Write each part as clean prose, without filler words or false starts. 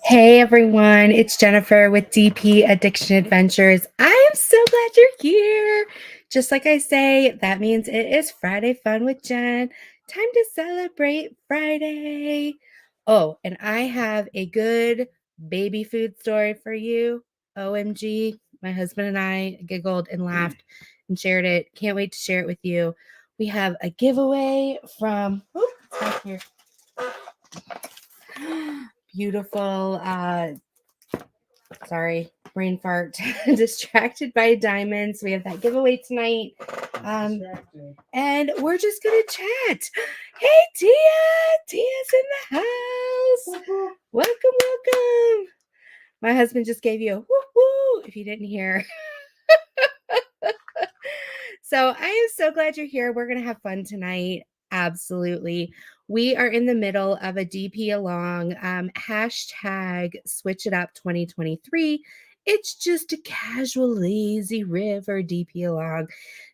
Hey everyone, it's Jennifer with DP Addiction Adventures. I am so glad you're here. Just like I say, that means it is Friday Fun with Jen. Time to celebrate Friday. Oh, and I have a good baby food story for you. OMG, my husband and I giggled and laughed and shared it. Can't wait to share it with you. We have a giveaway from, it's back here. Beautiful sorry, brain fart. Distracted by diamonds. We have that giveaway tonight. And we're just gonna chat. Hey Tia! Tia's in the house. Welcome. My husband just gave you a woo-woo if you didn't hear. So I am so glad you're here. We're gonna have fun tonight. Absolutely. We are in the middle of a DP along hashtag switch it up 2023. It's just a casual, lazy river DP along.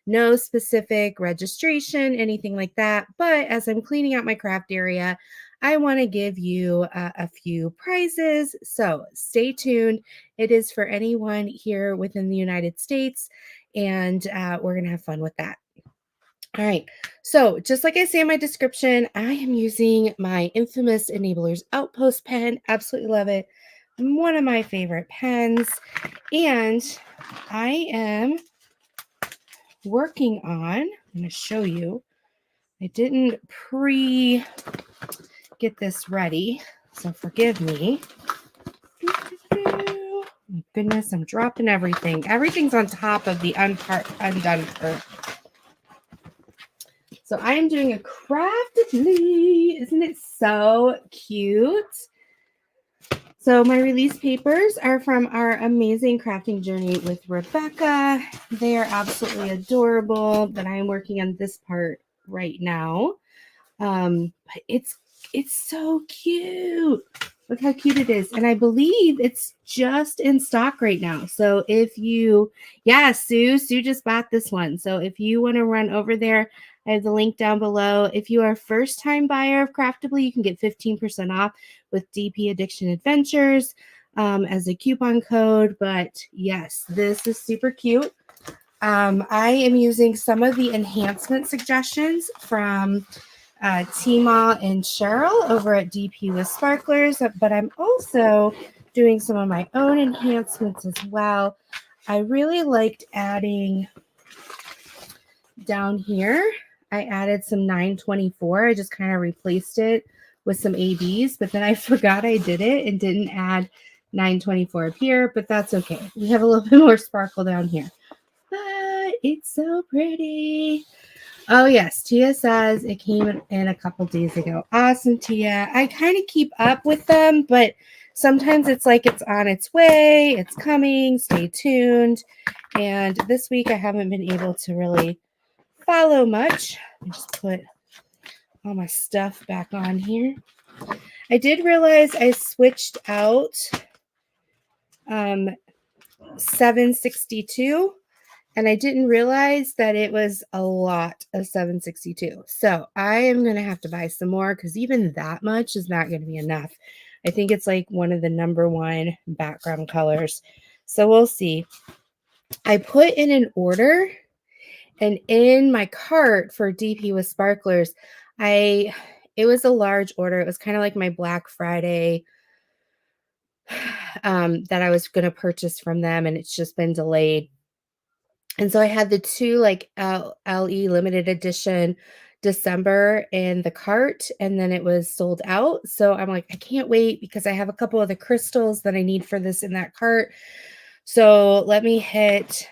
No specific registration, anything like that. But as I'm cleaning out my craft area, I want to give you a few prizes. So stay tuned. It is for anyone here within the United States, and we're going to have fun with that. All right, so just like I say in my description, I am using my infamous Enablers Outpost pen. Absolutely love it. One of my favorite pens. And I am working on, I'm going to show you. I didn't get this ready, so forgive me. My goodness, I'm dropping everything. Everything's on top of the undone part. So I am doing a Craftibly. Isn't it so cute? So my release papers are from our amazing crafting journey with Rebecca. They are absolutely adorable, but I am working on this part right now. But it's so cute. Look how cute it is. And I believe it's just in stock right now. So if you, Sue just bought this one. So if you want to run over there, I have the link down below. If you are a first-time buyer of Craftibly, you can get 15% off with DP Addiction Adventures as a coupon code. But yes, this is super cute. I am using some of the enhancement suggestions from Tima and Cheryl over at DP with Sparklers, but I'm also doing some of my own enhancements as well. I really liked adding down here. I added some 924. I just kind of replaced it with some ABs, but then I forgot I did it and didn't add 924 up here, but that's okay. We have a little bit more sparkle down here, but it's so pretty. Oh, yes. Tia says it came in a couple days ago. Awesome, Tia. I kind of keep up with them, but sometimes it's like it's on its way. It's coming. Stay tuned. And this week I haven't been able to really follow much. I just put all my stuff back on here. I did realize I switched out 762. And I didn't realize that it was a lot of 762. So I am going to have to buy some more because even that much is not going to be enough. I think it's like one of the #1 background colors. So we'll see. I put in an order, and in my cart for DP with Sparklers, it was a large order. It was kind of like my Black Friday that I was going to purchase from them, and it's just been delayed. And so I had the two like LE limited edition December in the cart, and then it was sold out. So I'm like, I can't wait because I have a couple of the crystals that I need for this in that cart. So let me hit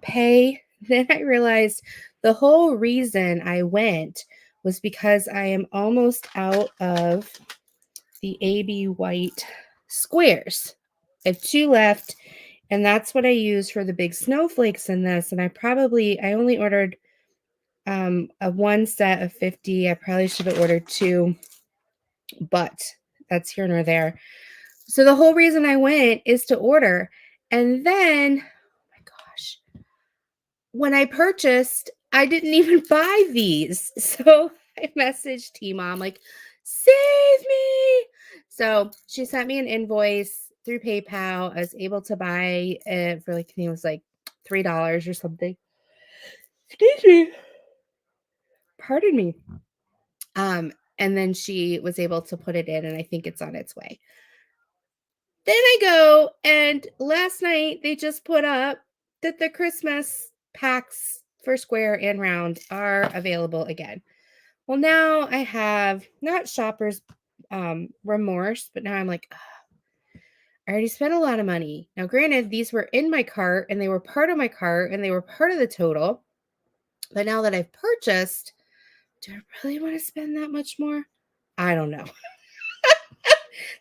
pay. Then I realized the whole reason I went was because I am almost out of the AB white squares. I have 2 left. And that's what I use for the big snowflakes in this. And I only ordered a 1 set of 50. I probably should have ordered 2, but that's here nor there. So the whole reason I went is to order. And then, oh my gosh, when I purchased, I didn't even buy these. So I messaged Tima. I'm like, say So she sent me an invoice through PayPal. I was able to buy it for like, I think it was like $3 or something. Excuse me. Pardon me. And then she was able to put it in, and I think it's on its way. Then I go, and last night they just put up that the Christmas packs for square and round are available again. Well, now I have not shopper's remorse, but now I'm like, I already spent a lot of money. Now, granted, these were in my cart and they were part of my cart and they were part of the total. But now that I've purchased, do I really want to spend that much more? I don't know.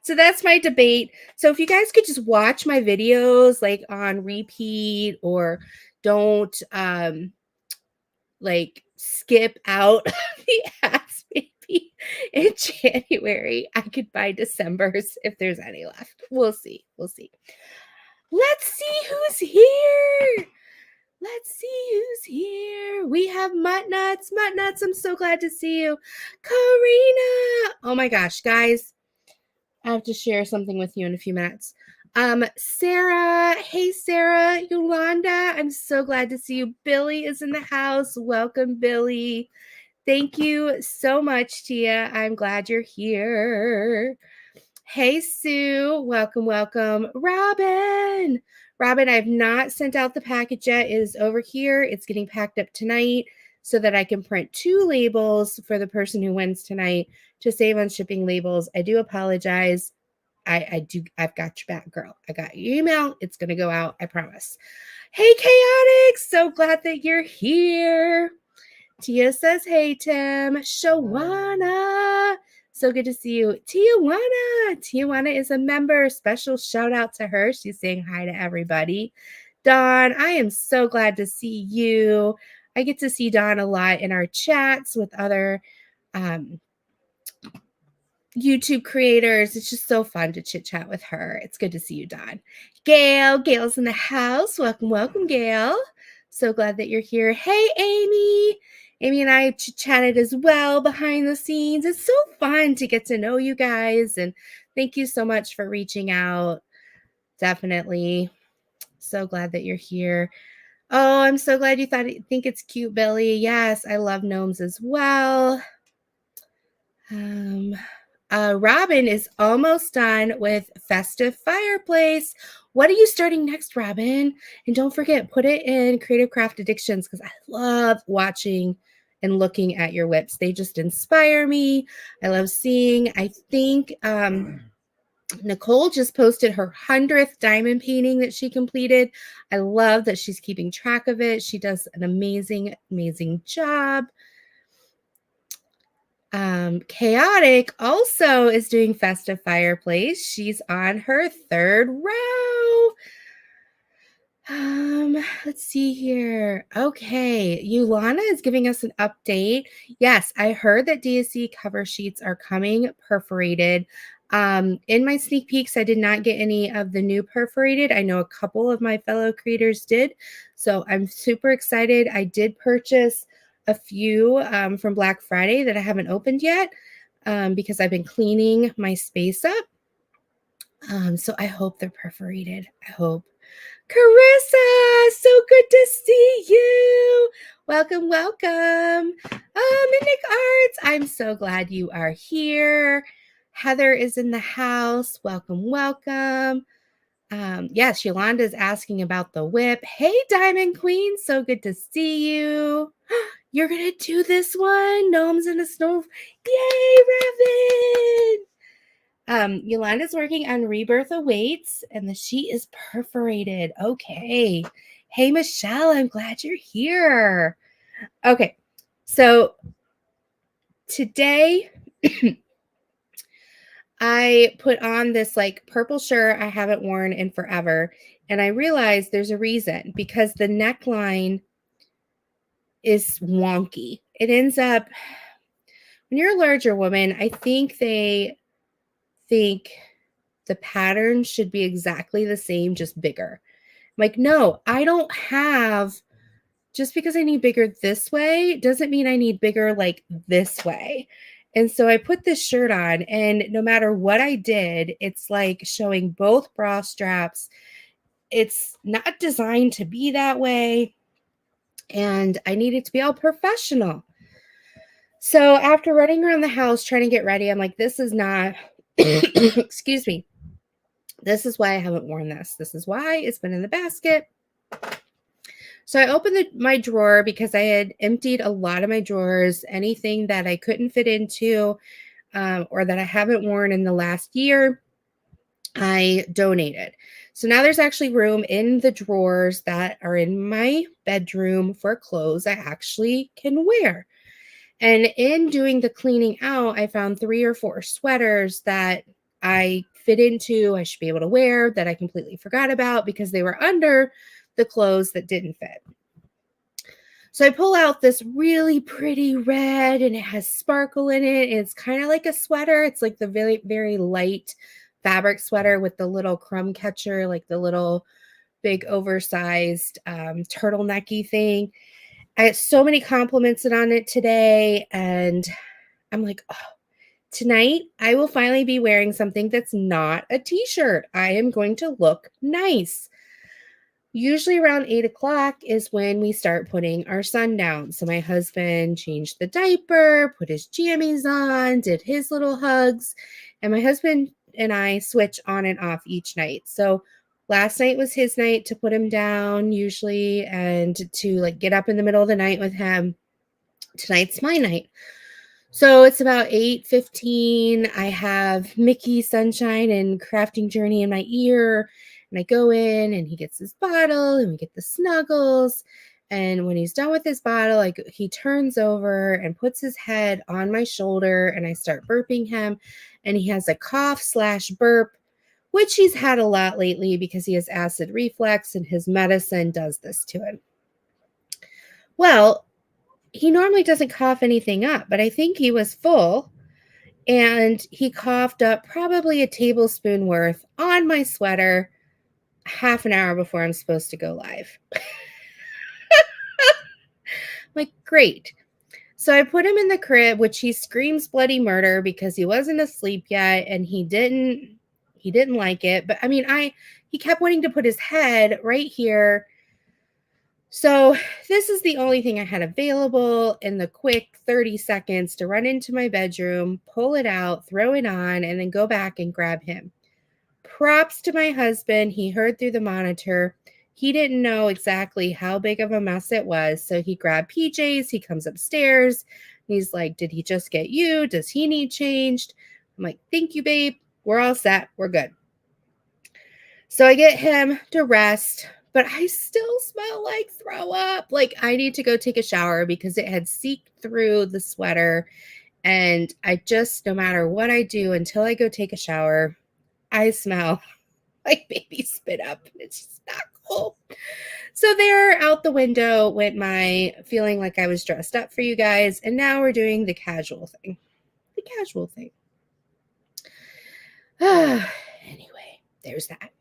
So that's my debate. So if you guys could just watch my videos like on repeat, or don't like skip out the ads, maybe in January, I could buy December's if there's any left. We'll see. We'll see. Let's see who's here. Let's see who's here. We have Mutt Nuts. Mutt Nuts, I'm so glad to see you. Karina. Oh my gosh, guys. I have to share something with you in a few minutes. Sarah. Hey, Sarah. Yolanda. I'm so glad to see you. Billy is in the house. Welcome, Billy. Thank you so much, Tia. I'm glad you're here. Hey, Sue. Welcome, welcome. Robin. Robin, I've not sent out the package yet. It is over here. It's getting packed up tonight so that I can print 2 labels for the person who wins tonight to save on shipping labels. I do apologize. I've got your back, girl. I got your email. It's going to go out. I promise. Hey, Chaotic. So glad that you're here. Tia says, hey, Tim. Shawana. So good to see you. Tijuana. Tijuana is a member. Special shout out to her. She's saying hi to everybody. Dawn, I am so glad to see you. I get to see Dawn a lot in our chats with other YouTube creators. It's just so fun to chit chat with her. It's good to see you, Dawn. Gail's in the house. Welcome, welcome, Gail. So glad that you're here. Hey, Amy. Amy and I chatted as well behind the scenes. It's so fun to get to know you guys. And thank you so much for reaching out. Definitely. So glad that you're here. Oh, I'm so glad you think it's cute, Billy. Yes, I love gnomes as well. Robin is almost done with Festive Fireplace. What are you starting next, Robin? And don't forget, put it in Creative Craft Addictions, because I love watching and looking at your whips. They just inspire me. I love seeing. I think Nicole just posted her 100th diamond painting that she completed. I love that she's keeping track of it. She does an amazing, amazing job. Chaotic also is doing Festive Fireplace. She's on her 3rd row. Let's see here. Okay, Yulana is giving us an update. Yes, I heard that DSC cover sheets are coming perforated. In my sneak peeks, I did not get any of the new perforated. I know a couple of my fellow creators did, so I'm super excited. I did purchase a few from Black Friday that I haven't opened yet because I've been cleaning my space up. So I hope they're perforated. I hope. Carissa, so good to see you. Welcome, welcome. Mimic Arts, I'm so glad you are here. Heather is in the house. Welcome, welcome. Yes, Yolanda's asking about the whip. Hey, Diamond Queen, so good to see you. You're going to do this one? Gnomes in the Snow. Yay, Raven. Yolanda's working on Rebirth Awaits, and the sheet is perforated. Okay. Hey, Michelle, I'm glad you're here. Okay. So today I put on this like purple shirt I haven't worn in forever, and I realized there's a reason, because the neckline is wonky. It ends up, when you're a larger woman, I think they think the pattern should be exactly the same, just bigger. Like, no, I don't have, just because I need bigger this way doesn't mean I need bigger like this way. And so I put this shirt on, and no matter what I did, it's like showing both bra straps. It's not designed to be that way. And I need it to be all professional. So after running around the house trying to get ready, I'm like, this is not, excuse me. This is why I haven't worn this. This is why it's been in the basket. So I opened my drawer because I had emptied a lot of my drawers. Anything that I couldn't fit into or that I haven't worn in the last year, I donated. So now there's actually room in the drawers that are in my bedroom for clothes I actually can wear. And in doing the cleaning out, I found 3 or 4 sweaters that I fit into, I should be able to wear, that I completely forgot about because they were under the clothes that didn't fit. So I pull out this really pretty red, and it has sparkle in it. It's kind of like a sweater. It's like the very, very light fabric sweater with the little crumb catcher, like the little big oversized turtlenecky thing. I had so many compliments on it today, and I'm like, oh, tonight I will finally be wearing something that's not a t-shirt. I am going to look nice. Usually around 8 o'clock is when we start putting our son down. So my husband changed the diaper, put his jammies on, did his little hugs, and my husband and I switch on and off each night. So last night was his night to put him down usually and to like get up in the middle of the night with him. Tonight's my night. So it's about 8:15. I have Mickey Sunshine and Crafting Journey in my ear. And I go in and he gets his bottle and we get the snuggles. And when he's done with his bottle, he turns over and puts his head on my shoulder and I start burping him. And he has a cough/burp, which he's had a lot lately because he has acid reflux and his medicine does this to him. Well, he normally doesn't cough anything up, but I think he was full and he coughed up probably a tablespoon worth on my sweater half an hour before I'm supposed to go live. Like, great. So I put him in the crib, which he screams bloody murder because he wasn't asleep yet and he didn't like it. But I mean, he kept wanting to put his head right here. So this is the only thing I had available in the quick 30 seconds to run into my bedroom, pull it out, throw it on, and then go back and grab him. Props to my husband. He heard through the monitor. He didn't know exactly how big of a mess it was. So he grabbed PJs. He comes upstairs. He's like, did he just get you? Does he need changed? I'm like, thank you, babe. We're all set. We're good. So I get him to rest, but I still smell like throw up. Like I need to go take a shower because it had seeped through the sweater. And I just, no matter what I do until I go take a shower, I smell like baby spit up. It's just not cool. So there, out the window went my feeling like I was dressed up for you guys. And now we're doing the casual thing. The casual thing. Anyway, there's that.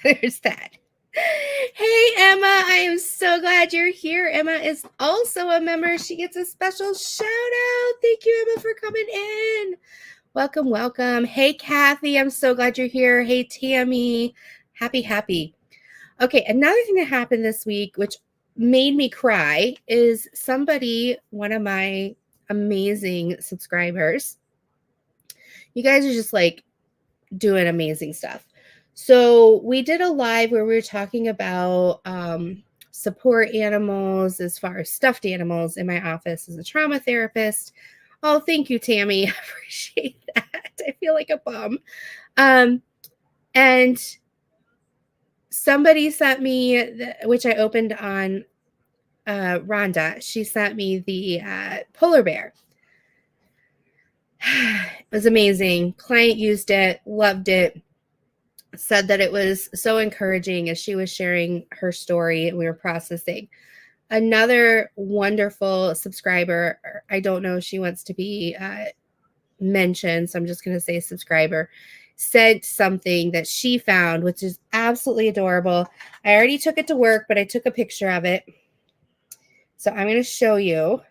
There's that. Hey, Emma, I am so glad you're here. Emma is also a member. She gets a special shout out. Thank you, Emma, for coming in. Welcome, welcome. Hey, Kathy, I'm so glad you're here. Hey, Tammy. Happy. Okay, another thing that happened this week, which made me cry, is somebody, one of my amazing subscribers, you guys are just like doing amazing stuff. So we did a live where we were talking about support animals as far as stuffed animals in my office as a trauma therapist. Oh, thank you, Tammy. I appreciate that. I feel like a bum. And somebody sent me, which I opened on Rhonda, she sent me the polar bear. It was amazing. Client used it, loved it, said that it was so encouraging as she was sharing her story and we were processing. Another wonderful subscriber, I don't know if she wants to be mentioned, so I'm just going to say subscriber, said something that she found, which is absolutely adorable. I already took it to work, but I took a picture of it. So I'm going to show you.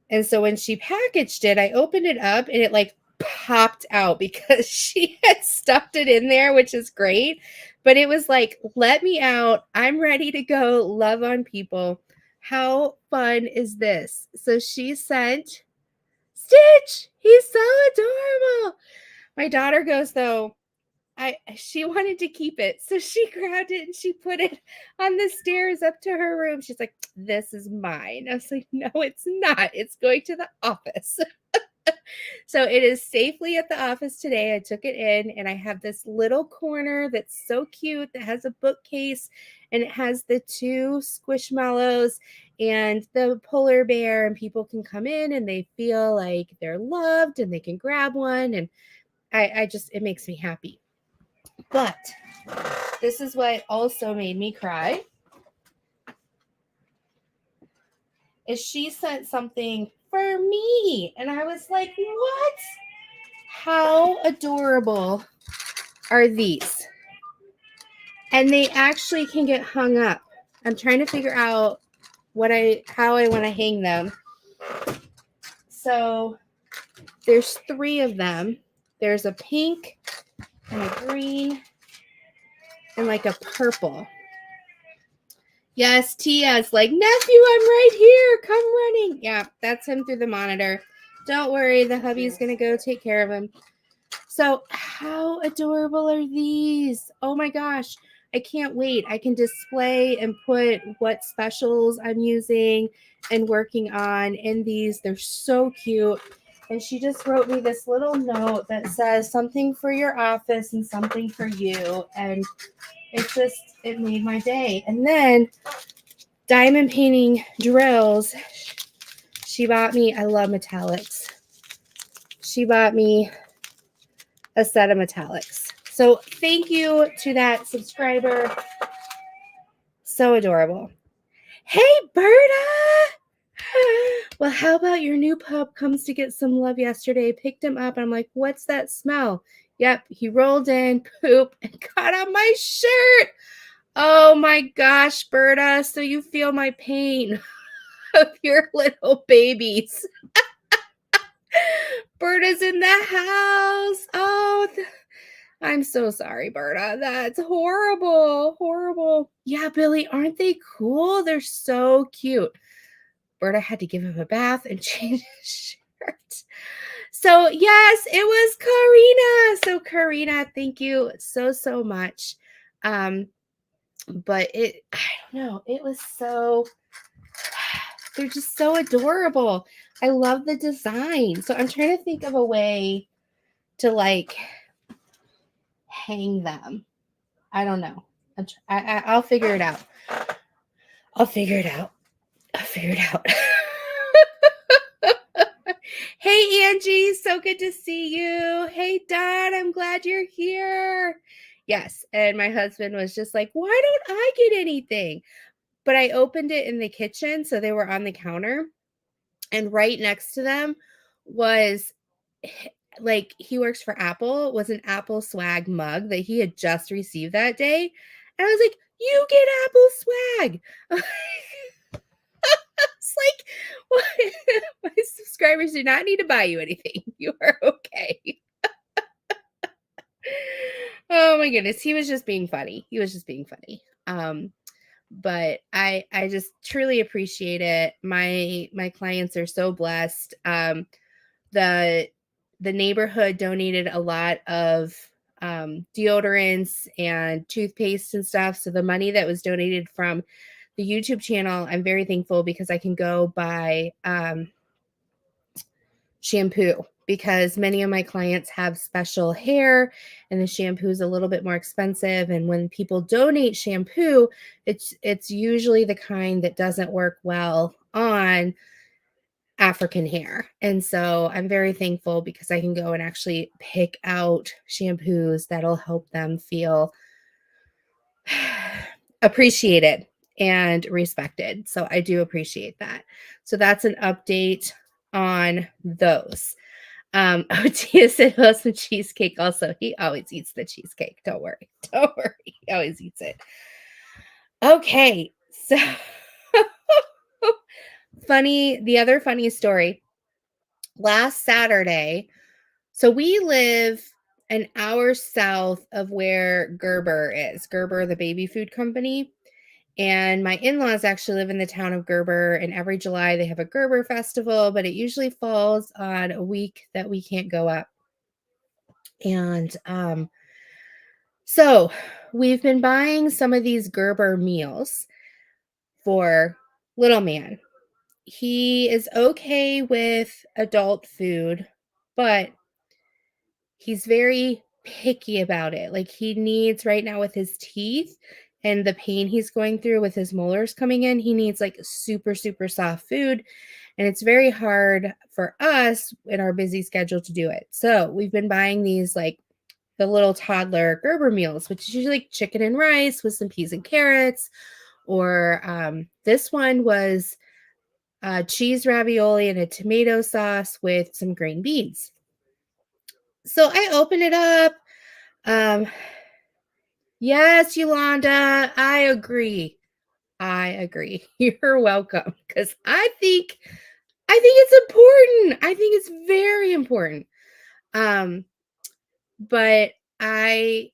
And so when she packaged it, I opened it up and it like popped out because she had stuffed it in there, which is great. But it was like, let me out. I'm ready to go love on people. How fun is this? So she sent Stitch. He's so adorable. My daughter goes, though, she wanted to keep it. So she grabbed it and she put it on the stairs up to her room. She's like, this is mine. I was like, no, it's not. It's going to the office. So it is safely at the office today. I took it in and I have this little corner that's so cute that has a bookcase and it has the 2 squishmallows and the polar bear, and people can come in and they feel like they're loved and they can grab one. And I just, it makes me happy. But this is what also made me cry. Is she sent something for me. And I was like, what? How adorable are these? And they actually can get hung up. I'm trying to figure out how I want to hang them. So there's 3 of them. There's a pink and a green and like a purple. Yes, Tia's like, nephew, I'm right here. Come running. Yeah, that's him through the monitor. Don't worry, the hubby's going to go take care of him. So how adorable are these? Oh my gosh, I can't wait. I can display and put what specials I'm using and working on in these. They're so cute. And she just wrote me this little note that says something for your office and something for you. And it made my day. And then diamond painting drills. She bought me, I love metallics. She bought me a set of metallics. So thank you to that subscriber. So adorable. Hey, Berta! Well, how about your new pup comes to get some love yesterday? Picked him up and I'm like, what's that smell? Yep, he rolled in, poop, and got on my shirt. Oh my gosh, Berta. So you feel my pain of your little babies. Berta's in the house. Oh, I'm so sorry, Berta. That's horrible. Horrible. Yeah, Billy, aren't they cool? They're so cute. Berta had to give him a bath and change his shirt. So, yes, it was Karina. So, Karina, thank you so much. But I don't know, it was so, they're just so adorable. I love the design. So, I'm trying to think of a way to like hang them. I don't know. I'll figure it out. I'll figure it out. Hey, Angie, so good to see you. Hey, Dad, I'm glad you're here. Yes, and my husband was just like, why don't I get anything? But I opened it in the kitchen, so they were on the counter, and right next to them was, like, he works for Apple, was an Apple swag mug that he had just received that day. And I was like, you get Apple swag. It's like, what? My subscribers do not need to buy you anything. You are okay. Oh my goodness. He was just being funny. But I just truly appreciate it. My clients are so blessed. The neighborhood donated a lot of deodorants and toothpaste and stuff. So the money that was donated from the YouTube channel, I'm very thankful because I can go buy shampoo, because many of my clients have special hair and the shampoo is a little bit more expensive. And when people donate shampoo, it's usually the kind that doesn't work well on African hair. And so I'm very thankful because I can go and actually pick out shampoos that'll help them feel appreciated and respected. So I do appreciate that. So that's an update on those. Tia said, "Oh, some cheesecake." Also, he always eats the cheesecake. Don't worry. He always eats it. Okay, so The other funny story, last Saturday, so we live an hour south of where Gerber is, Gerber, the baby food company. And my in-laws actually live in the town of Gerber, and every July they have a Gerber festival, but it usually falls on a week that we can't go up. And so we've been buying some of these Gerber meals for little man. He is okay with adult food, but he's very picky about it. Like he needs right now with his teeth and the pain he's going through with his molars coming in, he needs like super, super soft food. And it's very hard for us in our busy schedule to do it. So we've been buying these like the little toddler Gerber meals, which is usually like chicken and rice with some peas and carrots. Or this one was cheese ravioli and a tomato sauce with some green beans. So I open it up. Um, yes, Yolanda, I agree. I agree. You're welcome. Because I think it's important. I think it's very important. But I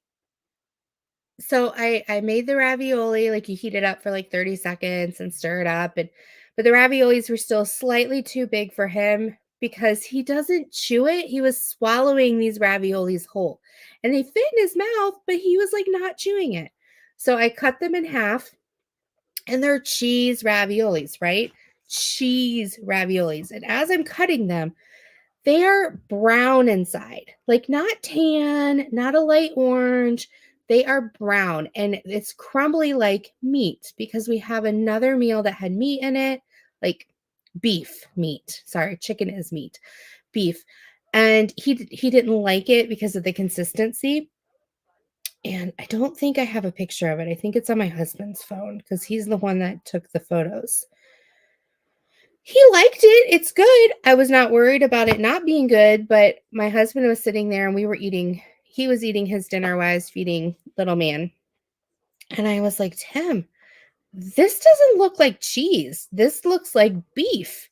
made the ravioli, like you heat it up for like 30 seconds and stir it up. But the raviolis were still slightly too big for him because he doesn't chew it. He was swallowing these raviolis whole and they fit in his mouth, but he was like not chewing it. So I cut them in half and they're cheese raviolis, right? Cheese raviolis. And as I'm cutting them, they are brown inside, like not tan, not a light orange. They are brown and it's crumbly like meat because we have another meal that had meat in it, like beef meat. Sorry, chicken is meat, beef. And he didn't like it because of the consistency. And I don't think I have a picture of it. I think it's on my husband's phone because he's the one that took the photos. He liked it. It's good. I was not worried about it not being good, but my husband was sitting there and he was eating his dinner while I was feeding little man. And I was like, Tim, this doesn't look like cheese. This looks like beef.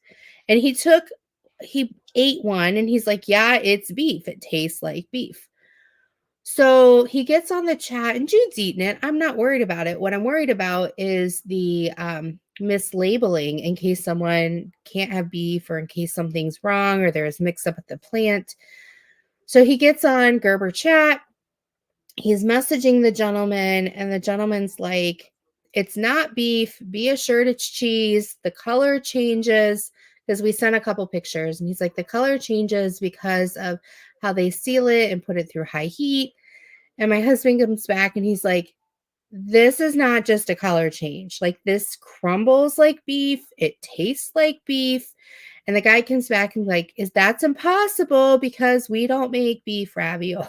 And he ate one and he's like, yeah, it's beef. It tastes like beef. So he gets on the chat and Jude's eating it. I'm not worried about it. What I'm worried about is the mislabeling in case someone can't have beef or in case something's wrong or there's mix up at the plant. So he gets on Gerber chat. He's messaging the gentleman and the gentleman's like, it's not beef. Be assured it's cheese. The color changes because we sent a couple pictures and he's like, the color changes because of how they seal it and put it through high heat. And my husband comes back and he's like, this is not just a color change. Like this crumbles like beef. It tastes like beef. And the guy comes back and like, that's impossible because we don't make beef ravioli.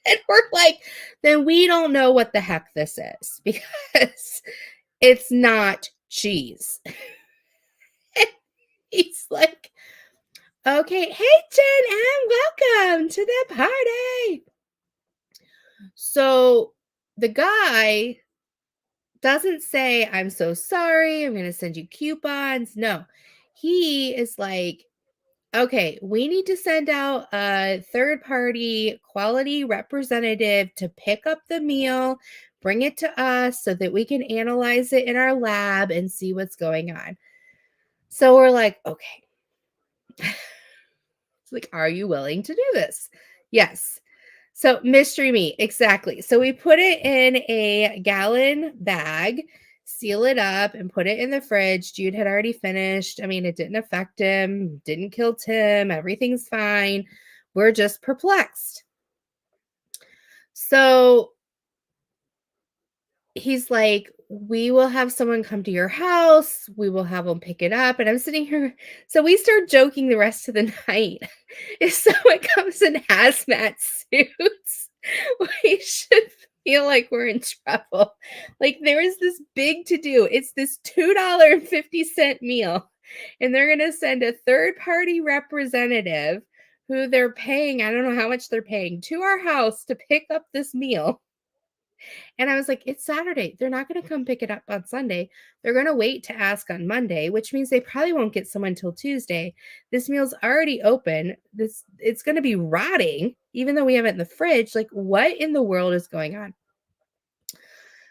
And we're like, then we don't know what the heck this is because it's not cheese. He's like, okay, hey Jen, and welcome to the party. So the guy doesn't say, I'm so sorry, I'm going to send you coupons. No, he is like, okay, we need to send out a third party quality representative to pick up the meal, bring it to us so that we can analyze it in our lab and see what's going on. So we're like, okay. It's like, are you willing to do this? Yes. So mystery meat, exactly. So we put it in a gallon bag, seal it up, and put it in the fridge. Jude had already finished. I mean, it didn't affect him, didn't kill Tim. Everything's fine. We're just perplexed. So he's like, we will have someone come to your house. We will have them pick it up. And I'm sitting here. So we start joking the rest of the night. If someone comes in hazmat suits, we should feel like we're in trouble. Like there is this big to do. It's this $2.50 meal. And they're going to send a third party representative who they're paying. I don't know how much they're paying to our house to pick up this meal. And I was like, it's Saturday. They're not going to come pick it up on Sunday. They're going to wait to ask on Monday, which means they probably won't get someone till Tuesday. This meal's already open. It's going to be rotting, even though we have it in the fridge. Like, what in the world is going on?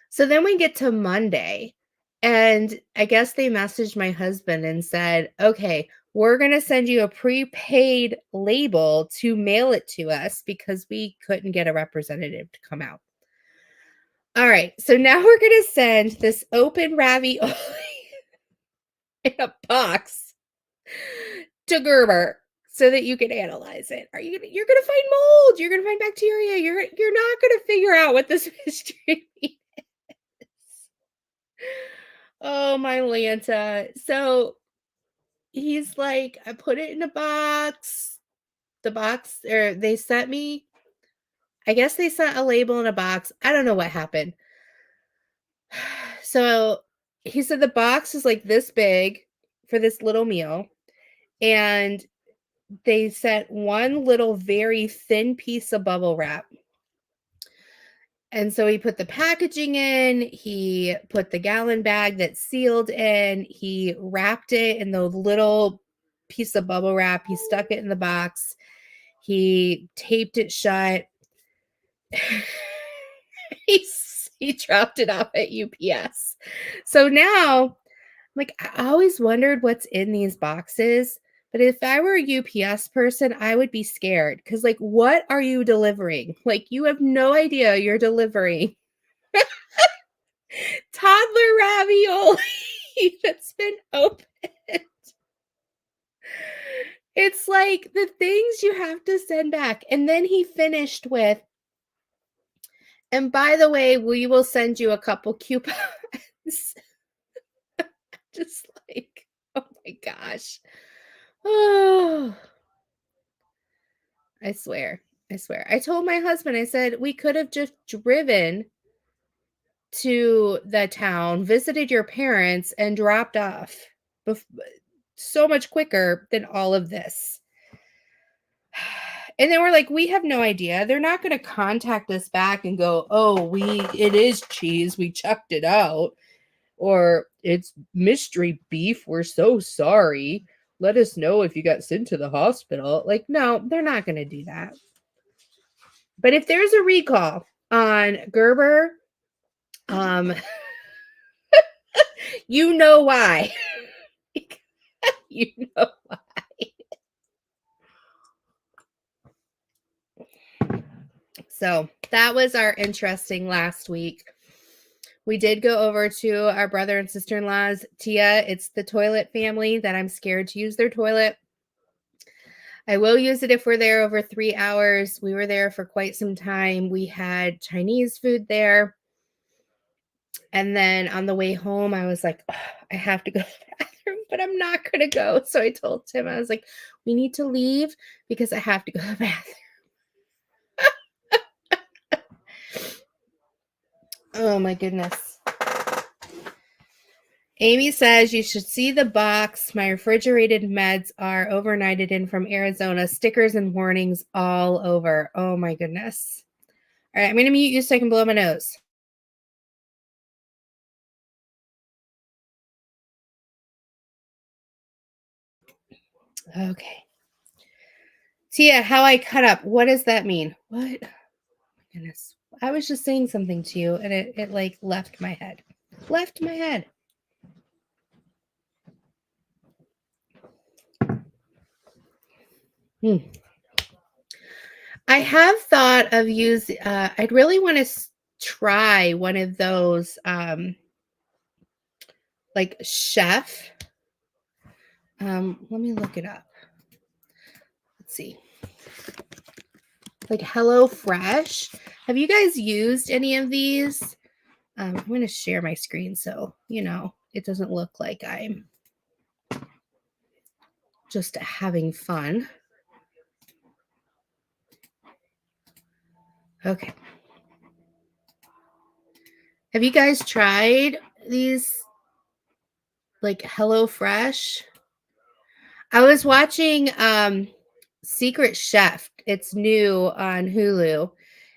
So then we get to Monday, and I guess they messaged my husband and said, okay, we're going to send you a prepaid label to mail it to us because we couldn't get a representative to come out. All right, so now we're going to send this open ravioli in a box to Gerber so that you can analyze it. You're going to find mold, you're going to find bacteria, you're not going to figure out what this mystery is. Oh, my Lanta. So he's like, I put it in a box. The box, or they sent me, I guess they sent a label in a box. I don't know what happened. So he said the box is like this big for this little meal. And they sent one little very thin piece of bubble wrap. And so he put the packaging in, he put the gallon bag that's sealed in, he wrapped it in the little piece of bubble wrap, he stuck it in the box, he taped it shut. he dropped it off at UPS. So now, like, I always wondered what's in these boxes. But if I were a UPS person, I would be scared because, like, what are you delivering? Like, you have no idea you're delivering toddler ravioli that's been opened. It's like the things you have to send back. And then he finished with, and by the way, we will send you a couple coupons. Just like, oh my gosh. Oh. I swear. I told my husband, I said, we could have just driven to the town, visited your parents, and dropped off so much quicker than all of this. And then we're like, we have no idea. They're not going to contact us back and go, oh, it is cheese. We chucked it out. Or it's mystery beef. We're so sorry. Let us know if you got sent to the hospital. Like, no, they're not going to do that. But if there's a recall on Gerber, you know why. You know why. So that was our interesting last week. We did go over to our brother and sister-in-law's, Tia. It's the toilet family that I'm scared to use their toilet. I will use it if we're there over 3 hours. We were there for quite some time. We had Chinese food there. And then on the way home, I was like, oh, I have to go to the bathroom, but I'm not going to go. So I told Tim, I was like, we need to leave because I have to go to the bathroom. Oh my goodness. Amy says you should see the box. My refrigerated meds are overnighted in from Arizona. Stickers and warnings all over. Oh my goodness. All right, I'm going to mute you so I can blow my nose. Okay. Tia, how I cut up. What does that mean? What? Oh my goodness. I was just saying something to you and it like left my head. Left my head. I have thought of using, I'd really want to try one of those, like chef. Let me look it up. Let's see. Like HelloFresh. Have you guys used any of these? I'm going to share my screen so, you know, it doesn't look like I'm just having fun. Okay. Have you guys tried these like HelloFresh? I was watching Secret Chef. It's new on Hulu,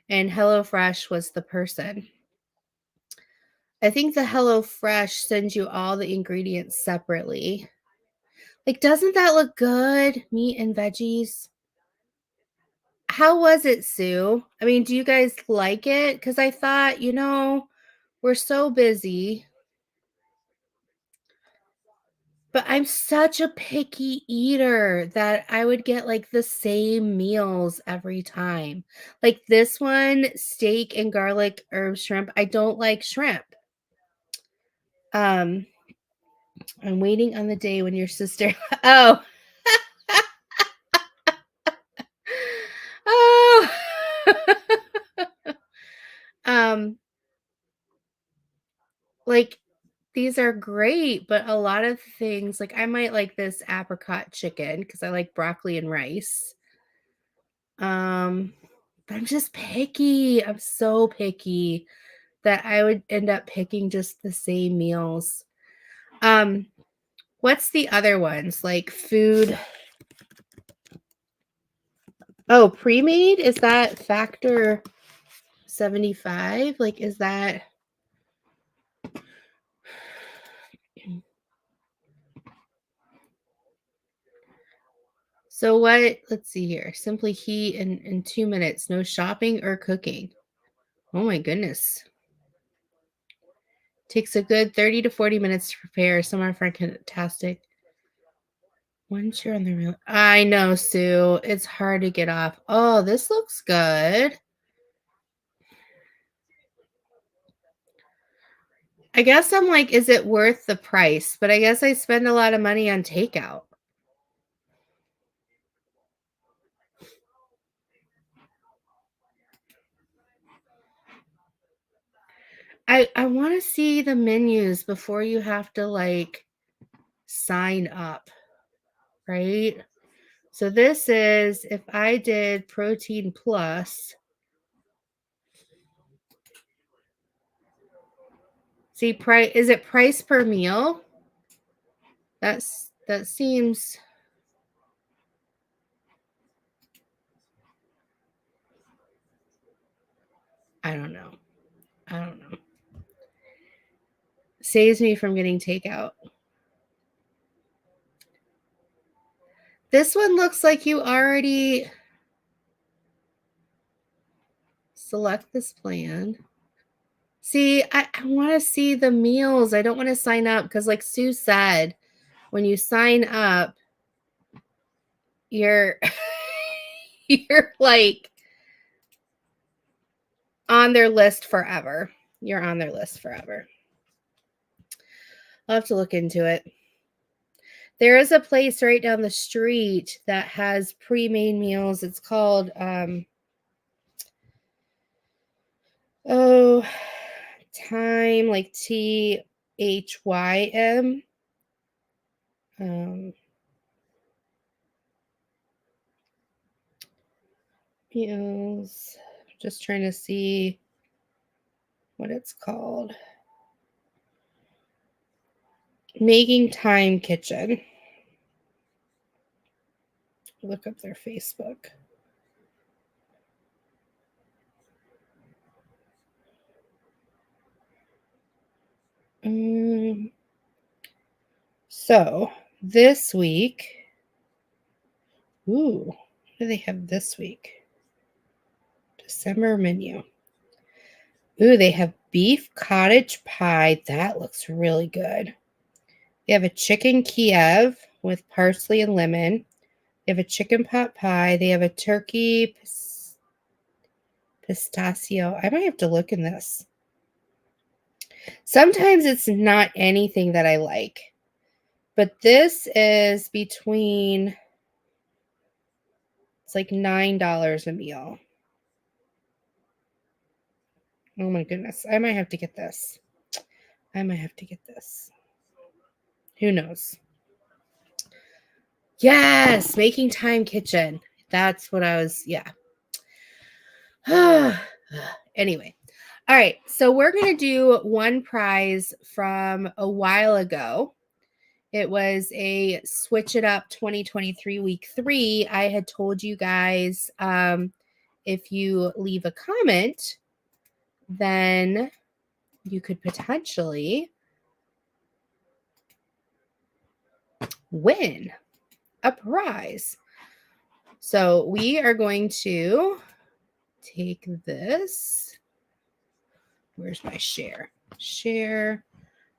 and HelloFresh was the person. I think the HelloFresh sends you all the ingredients separately. Like, doesn't that look good? Meat and veggies. How was it, Sue? I mean, do you guys like it? Because I thought, we're so busy. But I'm such a picky eater that I would get like the same meals every time. Like this one, steak and garlic herb shrimp. I don't like shrimp. Um, I'm waiting on the day when your sister. Oh, oh. um, like these are great, but a lot of things like I might like this apricot chicken because I like broccoli and rice. But I'm just picky. I'm so picky that I would end up picking just the same meals. Um, what's the other ones? Like food. Oh, pre-made? Is that factor 75? Like, is that so what? Let's see here. Simply heat in 2 minutes. No shopping or cooking. Oh my goodness. Takes a good 30 to 40 minutes to prepare. Some are fantastic. Once you're on the real, I know, Sue. It's hard to get off. Oh, this looks good. I guess I'm like, is it worth the price? But I guess I spend a lot of money on takeout. I want to see the menus before you have to like sign up, right? So this is if I did protein plus. See, price is it price per meal? That seems I don't know. I don't know. Saves me from getting takeout. This one looks like you already select this plan. See, I want to see the meals. I don't want to sign up because, like Sue said, when you sign up, you're you're like on their list forever. You're on their list forever. I'll have to look into it. There is a place right down the street that has pre-made meals. It's called Time like THYM. Meals. Just trying to see what it's called. Making Time Kitchen. Look up their Facebook. So this week, what do they have this week? December menu. They have beef cottage pie. That looks really good. They have a chicken Kiev with parsley and lemon. They have a chicken pot pie. They have a turkey pistachio. I might have to look in this. Sometimes it's not anything that I like. But this is between, it's like $9 a meal. Oh my goodness. I might have to get this. Who knows? Yes, Making Time Kitchen. That's what I was, yeah. Anyway. All right. So we're going to do one prize from a while ago. It was a Switch It Up 2023 week 3. I had told you guys if you leave a comment, then you could potentially win a prize. So we are going to take this. Where's my share? Share.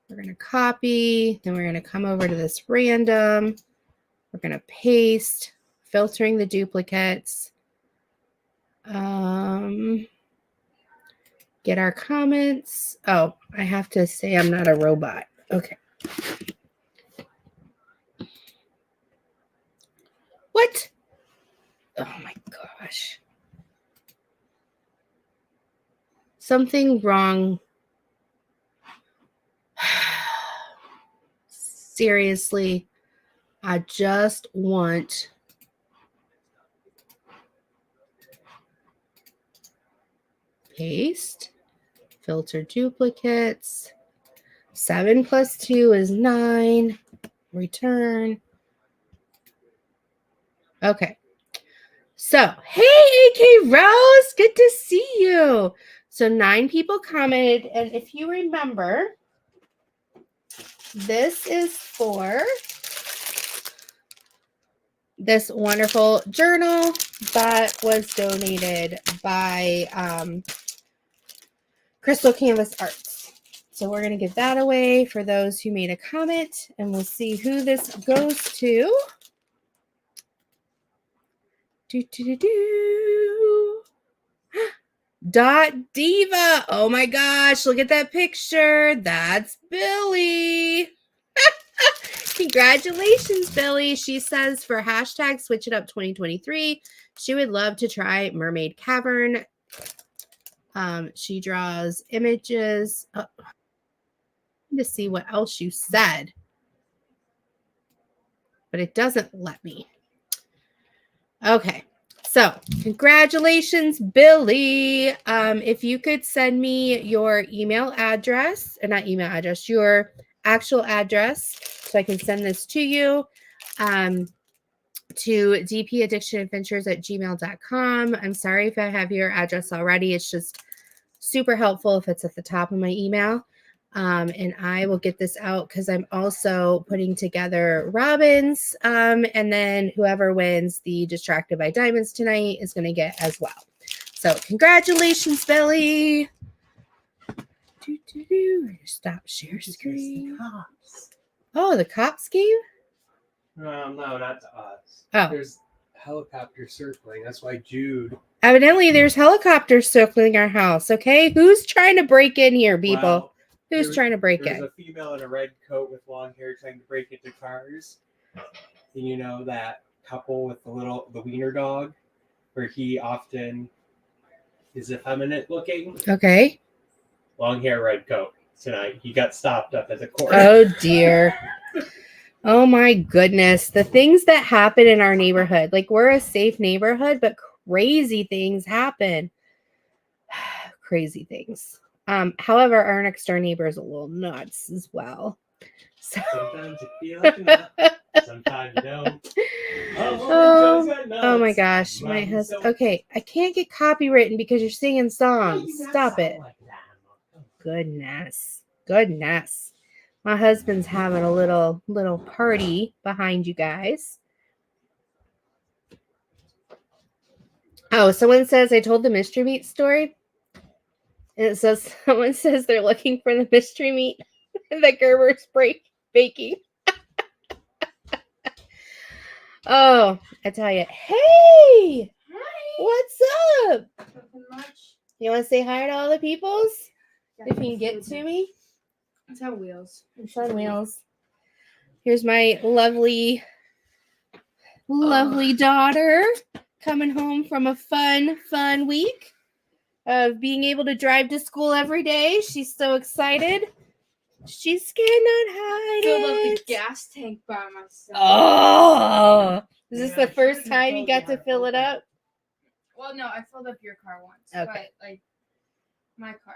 We're going to copy. Then we're going to come over to this random. We're going to paste, filtering the duplicates. Get our comments. Oh, I have to say I'm not a robot. Okay. What? Oh my gosh. Something wrong. Seriously, I just want paste, filter duplicates. 7 plus 2 is 9. Return. Okay. So, hey, AK Rose, good to see you. So 9 people commented, and if you remember, this is for this wonderful journal that was donated by Crystal Canvas Arts. So we're going to give that away for those who made a comment, and we'll see who this goes to. Dot Diva. Oh my gosh, look at that picture. That's Billy. Congratulations, Billy. She says for hashtag switch it up 2023, she would love to try Mermaid Cavern. She draws images. To see what else you said, but it doesn't let me. Okay, so congratulations, Billy. If you could send me your email address, or not email address, your actual address, so I can send this to you. To dpaddictionadventures@gmail.com. I'm sorry if I have your address already. It's just super helpful if it's at the top of my email. And I will get this out because I'm also putting together Robin's. And then whoever wins the Distracted by Diamonds tonight is going to get as well. So congratulations, Billy. Stop share screen. Oh, the cops game? No, not to us. Oh. There's helicopters circling. That's why Jude. Evidently, there's helicopters circling our house. Okay, who's trying to break in here, people? Well, Who's trying to break in? There's a female in a red coat with long hair trying to break into cars. And you know that couple with the wiener dog, where he often is effeminate looking. Okay. Long hair, red coat. Tonight he got stopped up at the court. Oh dear. Oh my goodness. The things that happen in our neighborhood. Like, we're a safe neighborhood, but crazy things happen. Crazy things. However, our next door neighbor is a little nuts as well. So sometimes you feel like enough, sometimes you don't. Oh my gosh. My husband. Okay, I can't get copywritten because you're singing songs. Stop it. Goodness. My husband's having a little party behind you guys. Oh, someone says I told the mystery meat story. And it says someone says they're looking for the mystery meat that Gerber's baking. Oh, I tell you. Hey! Hi! What's up? Nothing much. You want to say hi to all the peoples? Yeah, if you can get to me. It's on wheels. It's on wheels. Here's my lovely daughter coming home from a fun week of being able to drive to school every day. She's so excited. She's cannot hide Filled up it. the gas tank by myself. Oh, is this the first time you got to fill it up? Well, no, I filled up your car once, Okay. but like my car.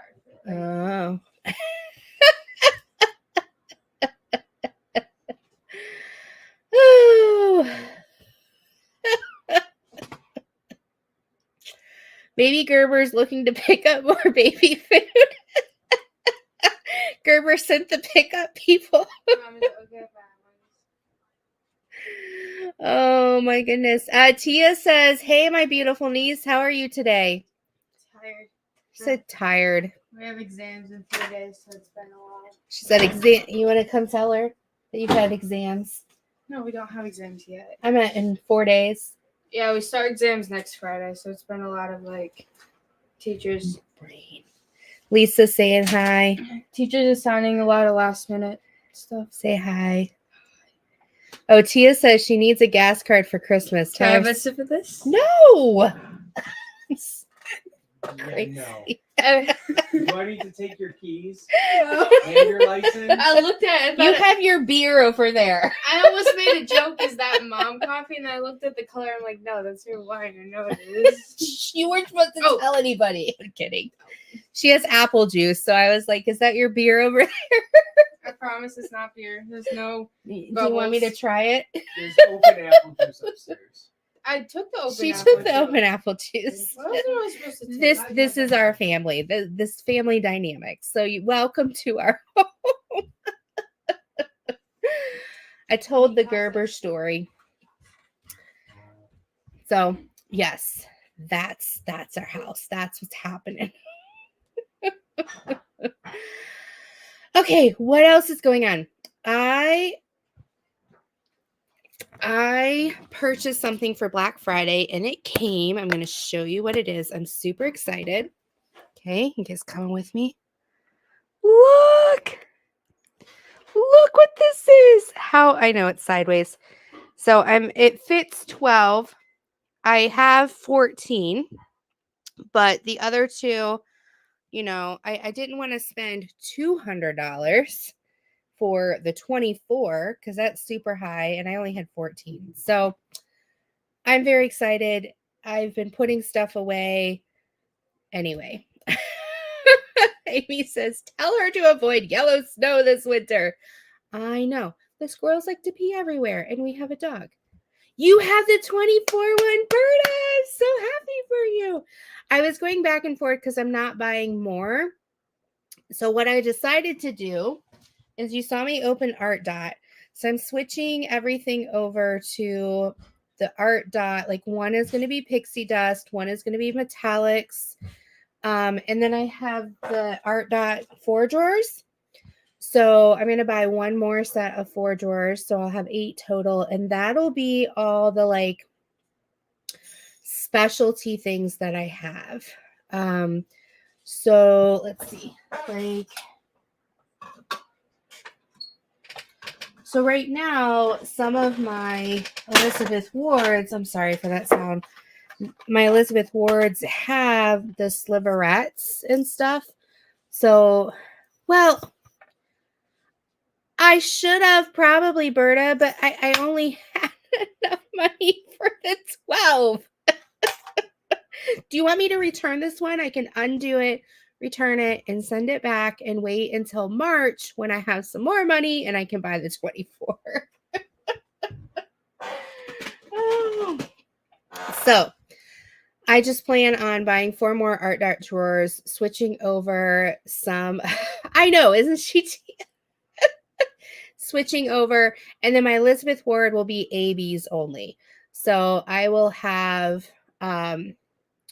Oh. Baby Gerber's looking to pick up more baby food. Gerber sent the pickup people. Mom, is it okay if I have Oh my goodness. Tia says, "Hey, my beautiful niece, how are you today?" one? Tired. She said tired. We have exams in 3 days, so it's been a while. She said exam. You want to come tell her that you've had exams? No, we don't have exams yet. I meant in 4 days. Yeah, we start exams next Friday, so it's been a lot of teachers. Brain. Lisa saying hi. Teachers assigning a lot of last minute stuff. Say hi. Oh, Tia says she needs a gas card for Christmas. Can I Tell have her a sip of this? no. Yeah, no. I Do I need to take your keys and your license? looked at it. You have your beer over there. I almost made a joke. Is that mom coffee? And I looked at the color. I'm like, no, that's your wine. I know it is. You weren't supposed to tell anybody. I'm kidding. She has apple juice, so I was like, "Is that your beer over there?" I promise it's not beer. There's no. Do you want me to try it? There's open apple juice upstairs. I took the open. She apple took the juice. open apple juice. What else am I supposed to take? This is our family. This family dynamic. So you welcome to our home. I told the Gerber story. So yes, that's our house. That's what's happening. Okay, what else is going on? I purchased something for Black Friday and it came. I'm going to show you what it is. I'm super excited. Okay, you guys coming with me? Look what this is. How I know it's sideways. So it fits 12. I have 14, but the other two, I didn't want to spend $200 for the 24 because that's super high and I only had 14. So I'm very excited. I've been putting stuff away. Anyway, Amy says, tell her to avoid yellow snow this winter. I know. The squirrels like to pee everywhere and we have a dog. You have the 24 one, Berta. I'm so happy for you. I was going back and forth because I'm not buying more. So what I decided to do is you saw me open Art Dot. So I'm switching everything over to the Art Dot. Like one is going to be pixie dust. One is going to be metallics. And then I have the Art Dot 4 drawers. So I'm going to buy one more set of 4 drawers. So I'll have 8 total. And that'll be all the specialty things that I have. So let's see. So right now, some of my Elizabeth Wards, I'm sorry for that sound. My Elizabeth Wards have the sliverettes and stuff. So, well, I should have probably, Berta, but I only had enough money for the 12. Do you want me to return this one? I can undo it, return it, and send it back and wait until March when I have some more money and I can buy the 24. Oh. So I just plan on buying 4 more Art Dot drawers, switching over some. I know, isn't she? Switching over, and then my Elizabeth Ward will be ABs only. So I will have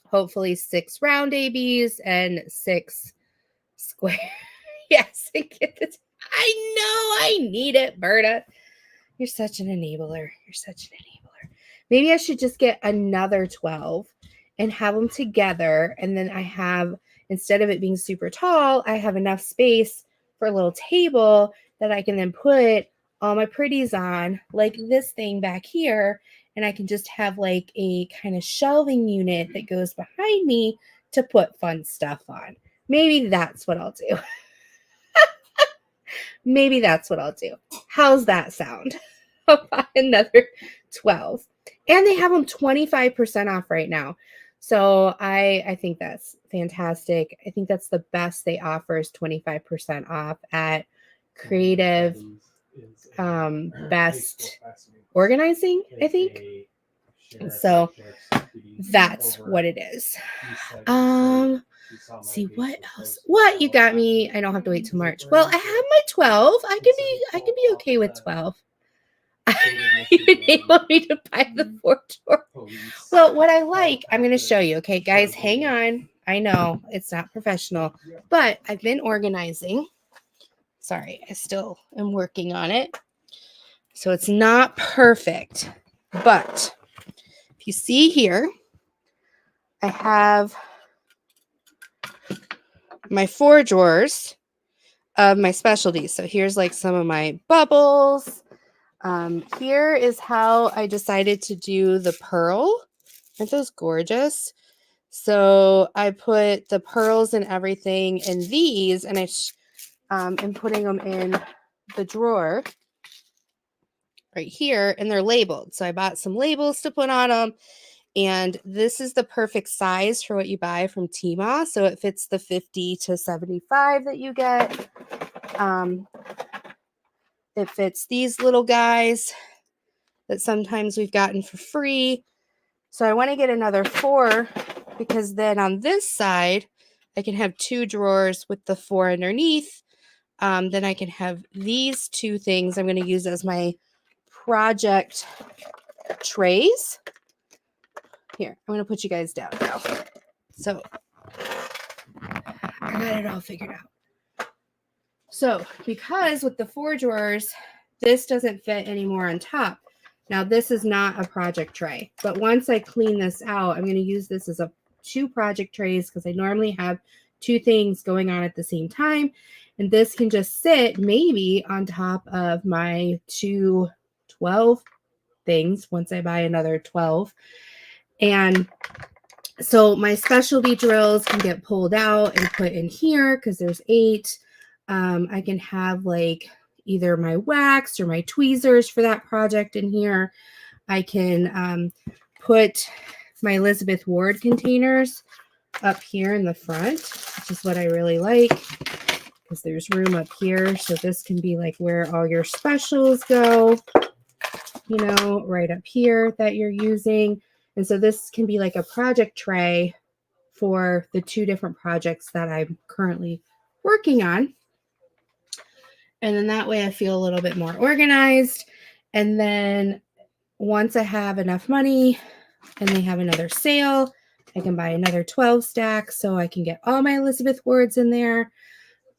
hopefully 6 round ABs and 6 square. Yes, I get this. I know I need it, Berta. You're such an enabler. You're such an enabler. Maybe I should just get another 12 and have them together. And then I have, instead of it being super tall, I have enough space for a little table that I can then put all my pretties on, like this thing back here. And I can just have a kind of shelving unit that goes behind me to put fun stuff on. Maybe that's what I'll do. Maybe that's what I'll do. How's that sound? I'll buy another 12. And they have them 25% off right now. So I think that's fantastic. I think that's the best they offer is 25% off at Creative Best Organizing, I think. So that's what it is. See what else? What you got me? I don't have to wait till March. Well, I have my 12. I can be okay with 12. You enable me to buy the 4 drawer. Well, what I like, I'm going to show you. Okay, guys, hang on. I know it's not professional, but I've been organizing. Sorry, I still am working on it. So it's not perfect, but if you see here, I have my 4 drawers of my specialties. So here's like some of my bubbles. Here is how I decided to do the pearl. Aren't those gorgeous? So I put the pearls and everything in these, and I am putting them in the drawer right here, and they're labeled. So I bought some labels to put on them, and this is the perfect size for what you buy from Tmall. So it fits the 50 to 75 that you get. It fits these little guys that sometimes we've gotten for free. So I want to get another 4 because then on this side, I can have 2 drawers with the 4 underneath. Then I can have these 2 things I'm going to use as my project trays. Here, I'm going to put you guys down now. So I got it all figured out. So because with the 4 drawers, this doesn't fit anymore on top. Now this is not a project tray, but once I clean this out, I'm going to use this as 2 project trays because I normally have 2 things going on at the same time. And this can just sit maybe on top of my 2 12 things once I buy another 12. And so my specialty drills can get pulled out and put in here because there's 8. I can have like either my wax or my tweezers for that project in here. I can put my Elizabeth Ward containers up here in the front, which is what I really like because there's room up here. So this can be like where all your specials go, you know, right up here that you're using. And so this can be like a project tray for the 2 different projects that I'm currently working on. And then that way I feel a little bit more organized. And then once I have enough money and they have another sale, I can buy another 12 stack so I can get all my Elizabeth Wards in there.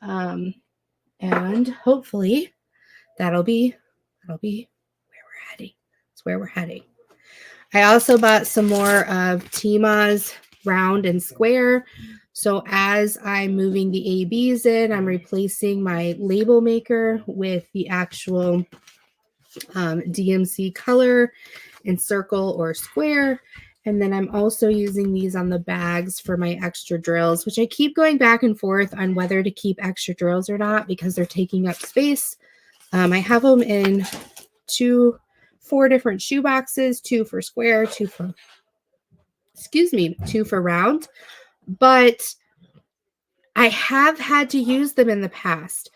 And hopefully that'll be where we're heading. It's where we're heading. I also bought some more of Tima's round and square. So as I'm moving the ABs in, I'm replacing my label maker with the actual DMC color in circle or square. And then I'm also using these on the bags for my extra drills, which I keep going back and forth on whether to keep extra drills or not because they're taking up space. I have them in 4 different shoe boxes, 2 for square, 2 for round. But I have had to use them in the past.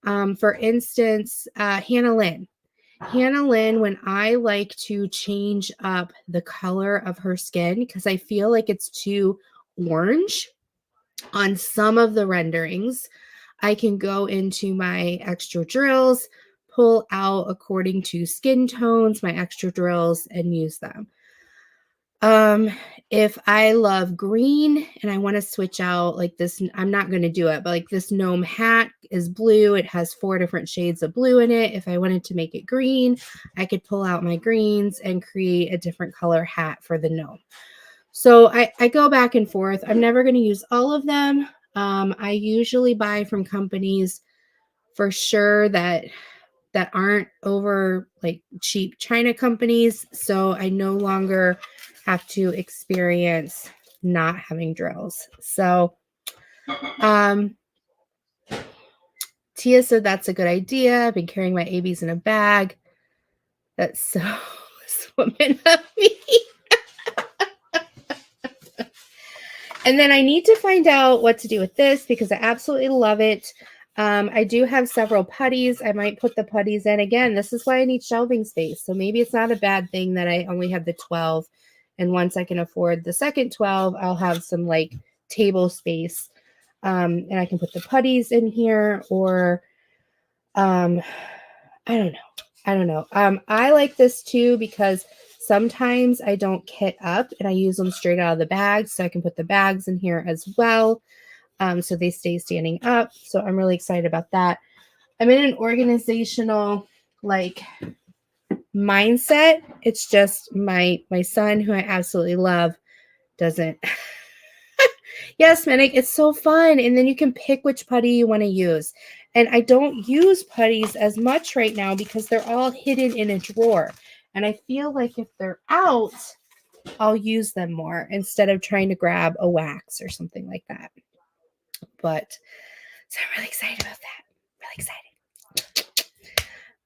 For instance, Hannah Lynn, when I like to change up the color of her skin because I feel like it's too orange on some of the renderings, I can go into my extra drills, pull out according to skin tones, my extra drills, and use them. If I love green and I want to switch out like this, I'm not going to do it, but like this gnome hat is blue. It has 4 different shades of blue in it. If I wanted to make it green, I could pull out my greens and create a different color hat for the gnome. So I go back and forth. I'm never going to use all of them. I usually buy from companies for sure that aren't over like cheap China companies. So I no longer have to experience not having drills. So Tia said that's a good idea. I've been carrying my ABs in a bag. That's so woman of me. And then I need to find out what to do with this because I absolutely love it. I do have several putties. I might put the putties in. Again, this is why I need shelving space. So maybe it's not a bad thing that I only have the 12. And once I can afford the second 12, I'll have some like table space. And I can put the putties in here, or I don't know. I like this too because sometimes I don't kit up and I use them straight out of the bag. So I can put the bags in here as well. So they stay standing up. So I'm really excited about that. I'm in an organizational like mindset. It's just my son, who I absolutely love, doesn't. Yes, Manic, it's so fun. And then you can pick which putty you want to use. And I don't use putties as much right now because they're all hidden in a drawer. And I feel like if they're out, I'll use them more instead of trying to grab a wax or something like that. But so I'm really excited about that. Really excited.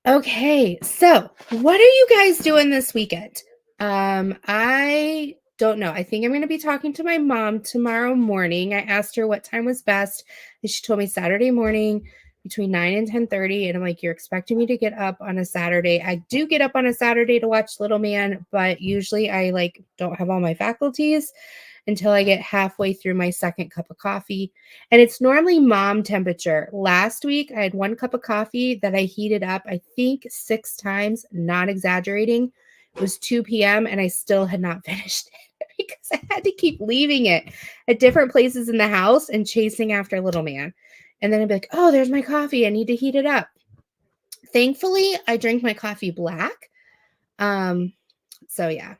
Okay, so what are you guys doing this weekend? I don't know. I think I'm going to be talking to my mom tomorrow morning. I asked her what time was best, and she told me Saturday morning between 9 and 10:30. And I'm like, you're expecting me to get up on a Saturday? I do get up on a Saturday to watch Little Man, but usually I like don't have all my faculties until I get halfway through my second cup of coffee. And it's normally mom temperature. Last week, I had 1 cup of coffee that I heated up, I think 6 times, not exaggerating. It was 2 p.m. and I still had not finished it because I had to keep leaving it at different places in the house and chasing after Little Man. And then I'd be like, oh, there's my coffee. I need to heat it up. Thankfully, I drink my coffee black. So yeah.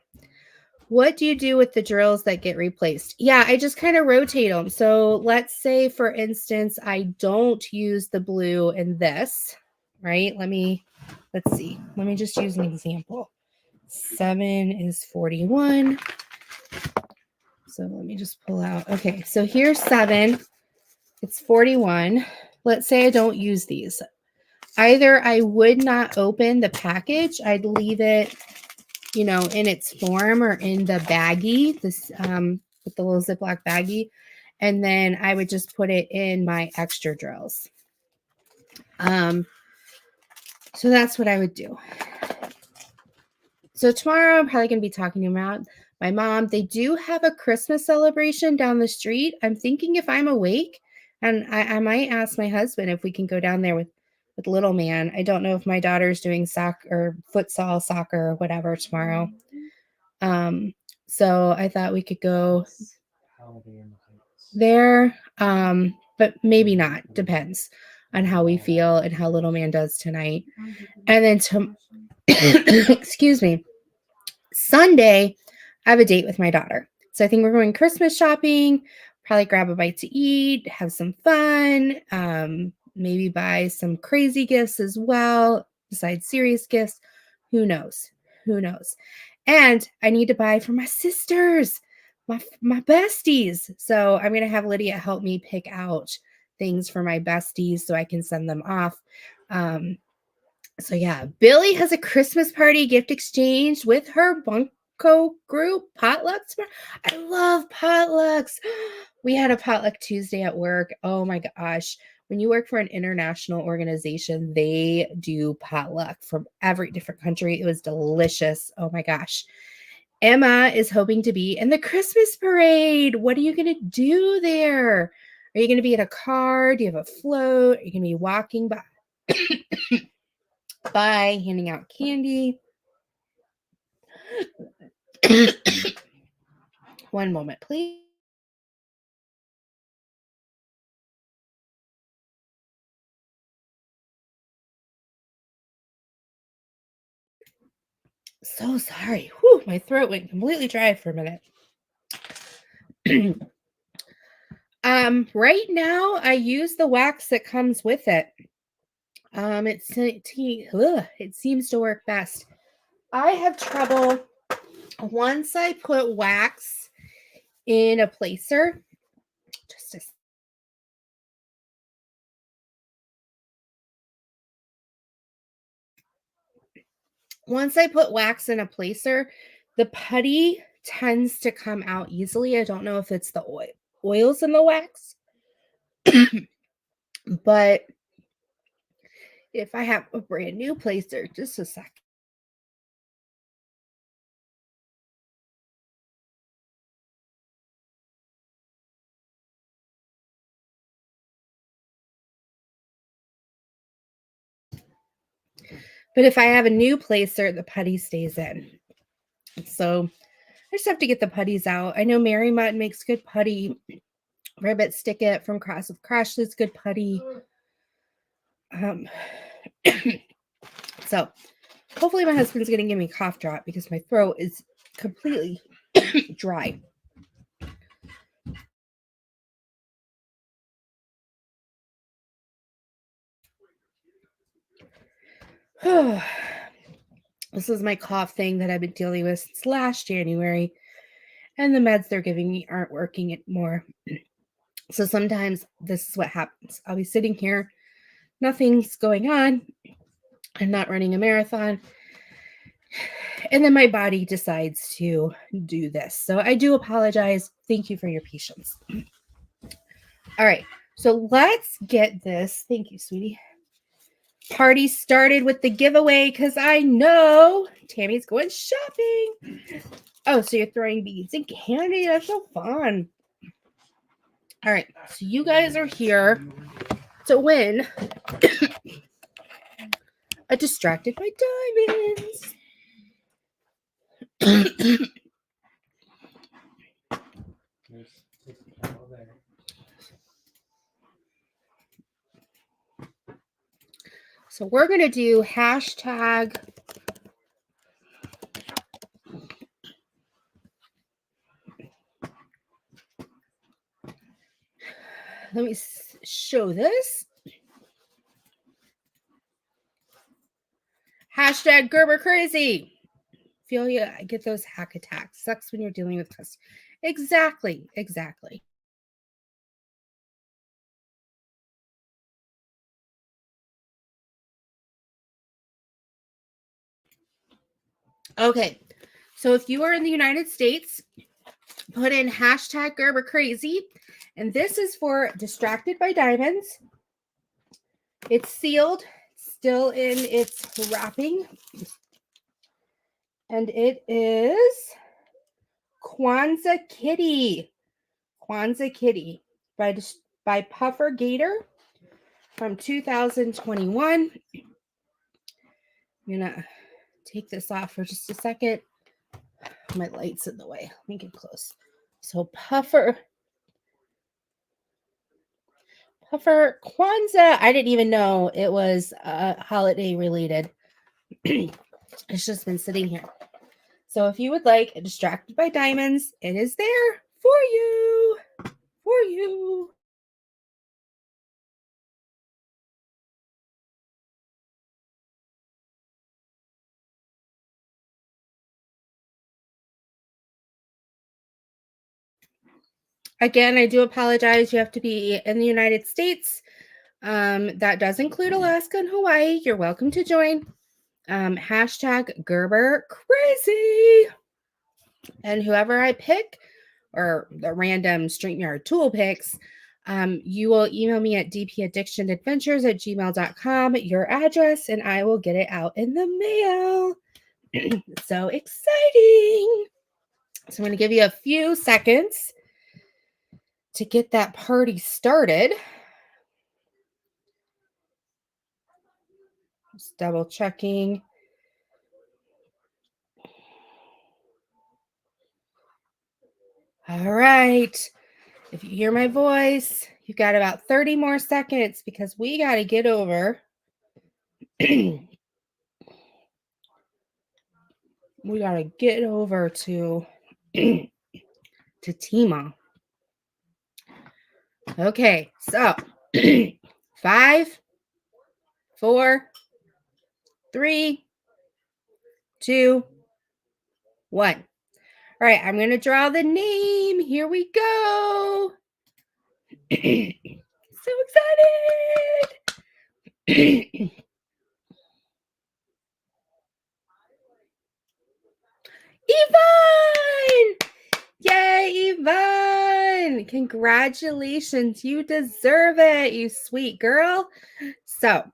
What do you do with the drills that get replaced? Yeah, I just kind of rotate them. So let's say, for instance, I don't use the blue in this, right? Let's see. Let me just use an example. 7 is 41. So let me just pull out. Okay, so here's 7. It's 41. Let's say I don't use these. Either I would not open the package. I'd leave it, in its form or in the baggie, this with the little Ziploc baggie, and then I would just put it in my extra drills. So that's what I would do. So tomorrow I'm probably going to be talking about my mom. They do have a Christmas celebration down the street. I'm thinking if I'm awake, and I might ask my husband if we can go down there with Little Man. I don't know if my daughter's doing soccer, futsal, soccer, or whatever tomorrow. So I thought we could go there, but maybe not. Depends on how we feel and how Little Man does tonight. And then excuse me, Sunday, I have a date with my daughter. So I think we're going Christmas shopping, probably grab a bite to eat, have some fun, maybe buy some crazy gifts as well, besides serious gifts. Who knows? Who knows? And I need to buy for my sisters, my besties. So I'm going to have Lydia help me pick out things for my besties so I can send them off. So yeah, Billy has a Christmas party gift exchange with her Bunko group potluck tomorrow. I love potlucks. We had a potluck Tuesday at work. Oh my gosh. When you work for an international organization, they do potluck from every different country. It was delicious. Oh my gosh. Emma is hoping to be in the Christmas parade. What are you going to do there? Are you going to be in a car? Do you have a float? Are you going to be walking by? By handing out candy. One moment, please. So sorry. Whew, my throat went completely dry for a minute. Right now I use the wax that comes with it. It seems to work best. I have trouble once I put wax in a placer. Just a Once I put wax in a placer, the putty tends to come out easily. I don't know if it's the oils in the wax, but if I have a brand new placer, just a sec. But if I have a new placer, the putty stays in. So I just have to get the putties out. I know Mary Mutt makes good putty. Ribbit Stickit from Cross with Crash is good putty. So hopefully my husband's going to give me a cough drop because my throat is completely dry. This is my cough thing that I've been dealing with since last January, and the meds they're giving me aren't working anymore. So sometimes this is what happens. I'll be sitting here, nothing's going on, I'm not running a marathon, and then my body decides to do this. So I do apologize. Thank you for your patience. All right, so let's get this. Thank you, sweetie. Party started with the giveaway because I know Tammy's going shopping. Oh, so you're throwing beads and candy. That's so fun. All right, so you guys are here to win a Distracted by Diamonds. So we're going to do hashtag let me show this. Hashtag Gerber crazy. Feel you get those hack attacks. Sucks when you're dealing with customers. Exactly. Okay. So if you are in the United States, put in hashtag Gerber crazy. And this is for Distracted by Diamonds. It's sealed, still in its wrapping. And it is Kwanzaa Kitty. Kwanzaa Kitty by Puffer Gator from 2021. I'm going to take this off for just a second. My light's in the way. Let me get close. So Puffer Kwanzaa. I didn't even know it was holiday related. It's just been sitting here. So if you would like a Distracted by Diamonds, it is there for you. For you. Again, I do apologize. You have to be in the United States. That does include Alaska and Hawaii. You're welcome to join. Hashtag Gerber crazy. And whoever I pick, or the random StreamYard tool picks, you will email me at dpaddictionadventures@gmail.com, your address, and I will get it out in the mail. So exciting. So I'm going to give you a few seconds to get that party started. Just double checking. All right. If you hear my voice, you've got about 30 more seconds because we got to get over. We got to get over to Tima. Okay. So 5, 4, 3, 2, 1. All right. I'm going to draw the name. Here we go. So excited. Yvonne! Yay, Yvonne! Congratulations. You deserve it, you sweet girl. So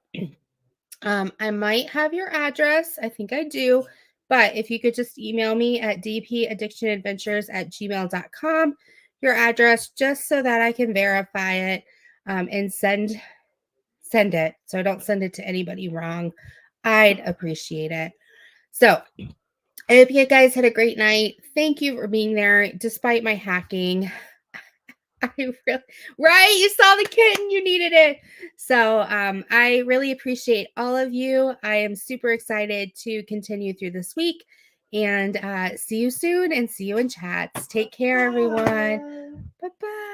I might have your address. I think I do. But if you could just email me at dpaddictionadventures@gmail.com, your address, just so that I can verify it and send it. So I don't send it to anybody wrong. I'd appreciate it. So I hope you guys had a great night. Thank you for being there despite my hacking. I really, right? You saw the kitten, you needed it. So I really appreciate all of you. I am super excited to continue through this week and see you soon and see you in chats. Take care, everyone. Bye-bye.